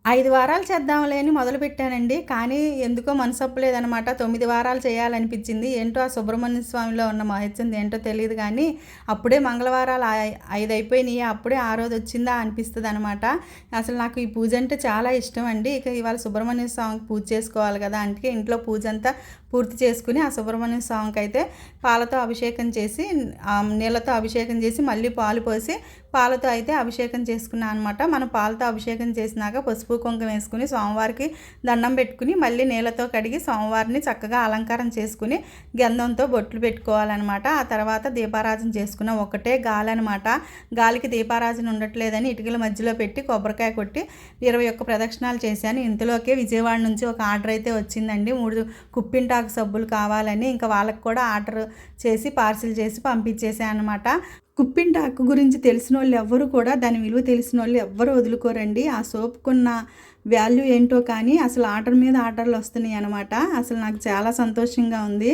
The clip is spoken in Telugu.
5 వారాలు చేద్దాంలే అని మొదలుపెట్టానండి. కానీ ఎందుకో మనసొప్పలేదనమాట. 9 వారాలు చేయాలనిపించింది. ఏంటో ఆ సుబ్రహ్మణ్య స్వామిలో ఉన్న మహత్యం ఏంటో తెలీదు గానీ, అప్పుడే మంగళవారాలు 5 అయిపోయినాయి. అప్పుడే ఆరోదొచ్చిందా అనిపిస్తదనమాట. అసలు నాకు ఈ పూజ అంటే చాలా ఇష్టమండి. ఇక ఇవాళ సుబ్రహ్మణ్య స్వామికి పూజ చేసుకోవాలి కదా! అందుకే ఇంట్లో పూజంతా పూర్తి చేసుకుని, ఆ సుబ్రహ్మణ్య స్వామికైతే పాలతో అభిషేకం చేసి, నీళ్ళతో అభిషేకం చేసి, మళ్ళీ పాలు పోసి, పాలతో అయితే అభిషేకం చేసుకున్నాను అనమాట. మనం పాలతో అభిషేకం చేసినాక పసుపు కుంకుమ వేసుకుని స్వామివారికి దండం పెట్టుకుని మళ్ళీ నీళ్ళతో కడిగి స్వామివారిని చక్కగా అలంకారం చేసుకుని గంధంతో బొట్లు పెట్టుకోవాలన్నమాట. ఆ తర్వాత దీపారాజన చేసుకున్న ఒకటే గాలి అనమాట. గాలికి దీపారాజన ఉండట్లేదని ఇటుకల మధ్యలో పెట్టి కొబ్బరికాయ కొట్టి 21 ప్రదక్షిణాలు చేశాను. ఇంతలోకే విజయవాడ నుంచి ఒక ఆర్డర్ అయితే వచ్చిందండి. 3 కుప్పింటాకు సబ్బులు కావాలని. ఇంకా వాళ్ళకి కూడా ఆర్డర్ చేసి పార్సిల్ చేసి పంపించేసాను అనమాట. కుప్పింటాకు గురించి తెలిసిన వాళ్ళు ఎవ్వరు కూడా, దాని విలువ తెలిసిన వాళ్ళు ఎవ్వరు వదులుకోరండి. ఆ సోపుకున్న వాల్యూ ఏంటో కానీ అసలు ఆర్డర్ మీద ఆర్డర్లు వస్తున్నాయి అనమాట. అసలు నాకు చాలా సంతోషంగా ఉంది.